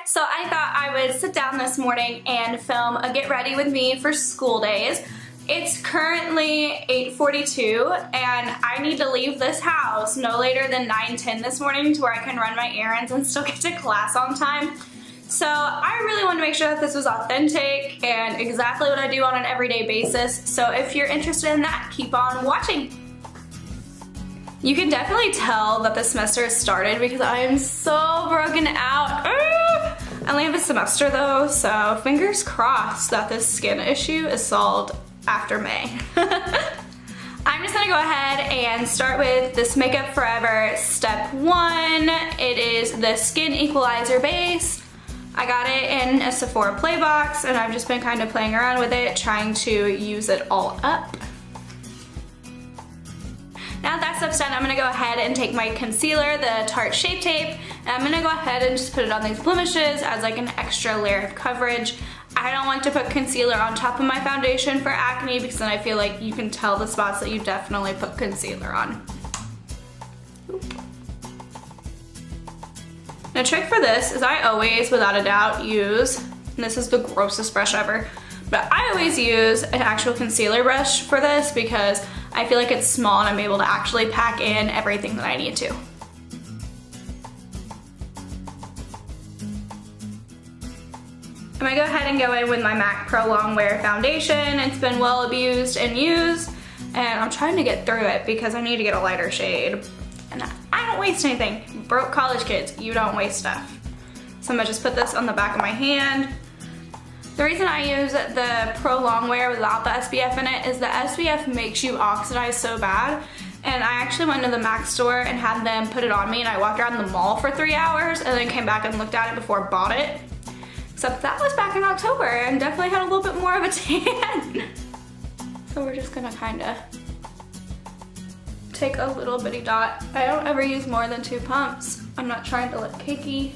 So I thought I would sit down this morning and film a get ready with me for school days. It's currently 8:42 and I need to leave this house no later than 9:10 this morning to where I can run my errands and still get to class on time. So I really wanted to make sure that this was authentic and exactly what I do on an everyday basis. So if you're interested in that, keep on watching. You can definitely tell that the semester has started because I am so broken out. I only have a semester though, so fingers crossed that this skin issue is solved after May. I'm just gonna go ahead and start with this Makeup Forever Step 1. It is the Skin Equalizer base. I got it in a Sephora Play box and I've just been kind of playing around with it, trying to use it all up. Now that step's done, I'm gonna go ahead and take my concealer, the Tarte Shape Tape, and I'm gonna go ahead and just put it on these blemishes as like an extra layer of coverage. I don't like to put concealer on top of my foundation for acne because then I feel like you can tell the spots that you definitely put concealer on. The trick for this is I always, without a doubt, use, and this is the grossest brush ever, but I always use an actual concealer brush for this because I feel like it's small and I'm able to actually pack in everything that I need to. I'm gonna go ahead and go in with my MAC Pro Longwear foundation. It's been well abused and used, and I'm trying to get through it because I need to get a lighter shade. And I don't waste anything. Broke college kids, you don't waste stuff. So I'm gonna just put this on the back of my hand. The reason I use the Pro Longwear without the SPF in it is the SPF makes you oxidize so bad. And I actually went to the MAC store and had them put it on me, and I walked around the mall for 3 hours and then came back and looked at it before I bought it. Except that was back in October and definitely had a little bit more of a tan. So we're just gonna kinda take a little bitty dot. I don't ever use more than 2 pumps. I'm not trying to look cakey.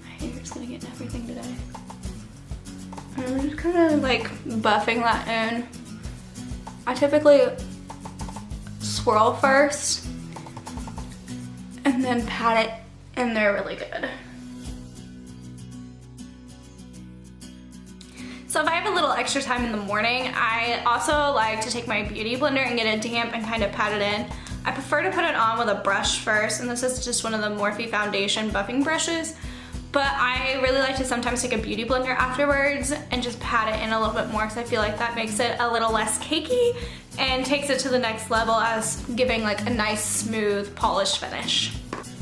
My hair's gonna get everything today. And I'm just kind of like buffing that in. I typically swirl first and then pat it in there really good. So if I have a little extra time in the morning, I also like to take my beauty blender and get it damp and kind of pat it in. I prefer to put it on with a brush first, and this is just one of the Morphe Foundation buffing brushes. But I really like to sometimes take a beauty blender afterwards and just pat it in a little bit more because I feel like that makes it a little less cakey and takes it to the next level as giving like a nice smooth polished finish.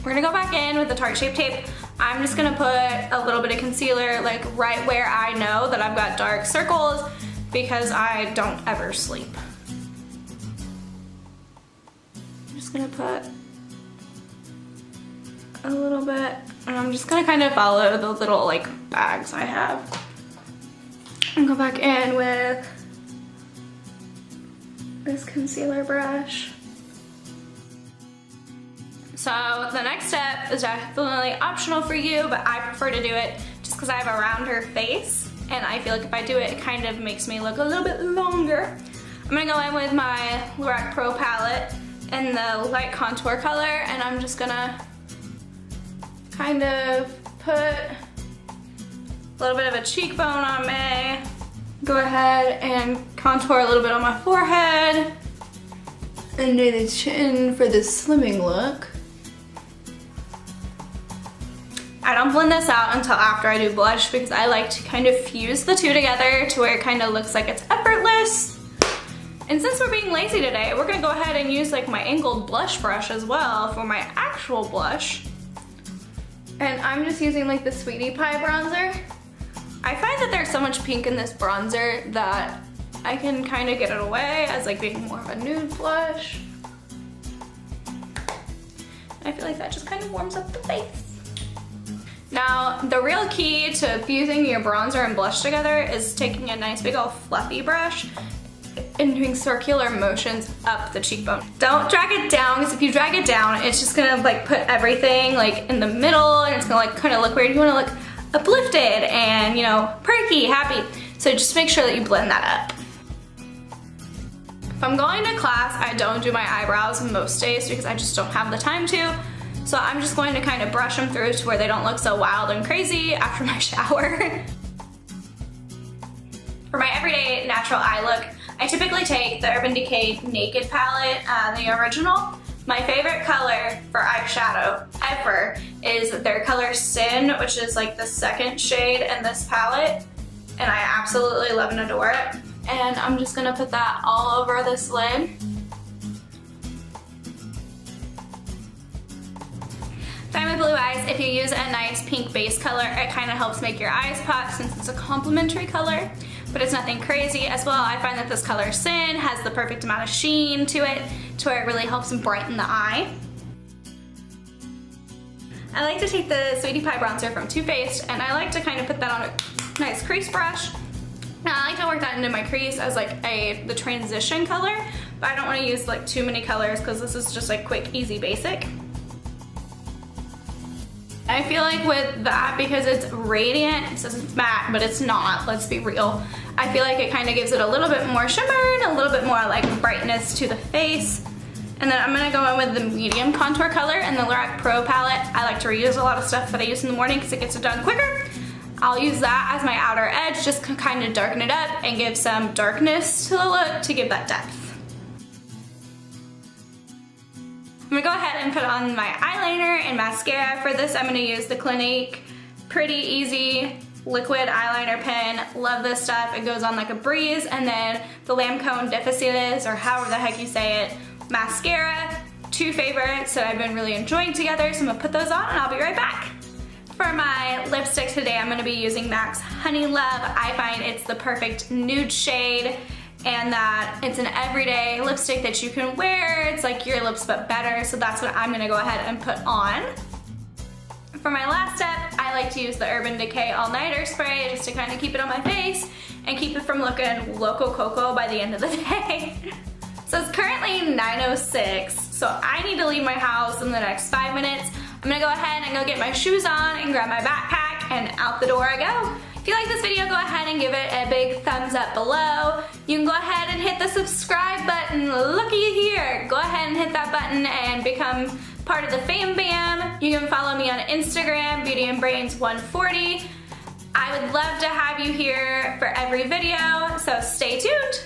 We're gonna go back in with the Tarte Shape Tape. I'm just gonna put a little bit of concealer like right where I know that I've got dark circles because I don't ever sleep. I'm just gonna put a little bit, and I'm just gonna kind of follow the little like bags I have. And go back in with this concealer brush. So the next step is definitely optional for you, but I prefer to do it just because I have a rounder face, and I feel like if I do it, it kind of makes me look a little bit longer. I'm gonna go in with my Lorac Pro palette in the light contour color, and I'm just gonna kind of put a little bit of a cheekbone on me. Go ahead and contour a little bit on my forehead. Under the chin for the slimming look. I don't blend this out until after I do blush because I like to kind of fuse the two together to where it kind of looks like it's effortless. And since we're being lazy today, we're gonna go ahead and use like my angled blush brush as well for my actual blush. And I'm just using like the Sweetie Pie bronzer. I find that there's so much pink in this bronzer that I can kind of get it away as like being more of a nude blush. I feel like that just kind of warms up the face. Now, the real key to fusing your bronzer and blush together is taking a nice big old fluffy brush and doing circular motions up the cheekbone. Don't drag it down, because if you drag it down, it's just gonna like put everything like in the middle, and it's gonna like kind of look weird. You wanna look uplifted and, you know, perky, happy. So just make sure that you blend that up. If I'm going to class, I don't do my eyebrows most days because I just don't have the time to. So I'm just going to kind of brush them through to where they don't look so wild and crazy after my shower. For my everyday natural eye look, I typically take the Urban Decay Naked palette, the original. My favorite color for eyeshadow ever is their color Sin, which is like the second shade in this palette, and I absolutely love and adore it. And I'm just gonna put that all over this lid. Family Blue Eyes, if you use a nice pink base color, it kind of helps make your eyes pop since it's a complementary color, but it's nothing crazy. As well, I find that this color Sin has the perfect amount of sheen to it, to where it really helps brighten the eye. I like to take the Sweetie Pie bronzer from Too Faced, and I like to kind of put that on a nice crease brush. Now, I like to work that into my crease as like the transition color, but I don't want to use like too many colors because this is just like quick, easy, basic. I feel like with that, because it's radiant, it says it's matte, but it's not, let's be real. I feel like it kind of gives it a little bit more shimmer and a little bit more like brightness to the face. And then I'm gonna go in with the medium contour color in the Lorac Pro palette. I like to reuse a lot of stuff that I use in the morning because it gets it done quicker. I'll use that as my outer edge, just to kind of darken it up and give some darkness to the look to give that depth. I'm gonna go ahead and put on my eyeliner and mascara. For this, I'm gonna use the Clinique Pretty Easy liquid eyeliner pen. Love this stuff. It goes on like a breeze. And then the Lancome Difficiles, or however the heck you say it, mascara. Two favorites that I've been really enjoying together, so I'm gonna put those on and I'll be right back. For my lipstick today, I'm gonna be using MAC's Honey Love. I find it's the perfect nude shade, and that it's an everyday lipstick that you can wear. It's like your lips but better, so that's what I'm gonna go ahead and put on. For my last step, I like to use the Urban Decay All Nighter Spray just to kind of keep it on my face and keep it from looking Loco Coco by the end of the day. So it's currently 9:06, so I need to leave my house in the next 5 minutes. I'm gonna go ahead and go get my shoes on and grab my backpack, and out the door I go. If you like this video, go ahead and give it a big thumbs up below. You can go ahead and hit the subscribe button. Looky here. Go ahead and hit that button and become part of the fam bam. You can follow me on Instagram, beautyandbrains140. I would love to have you here for every video, so stay tuned.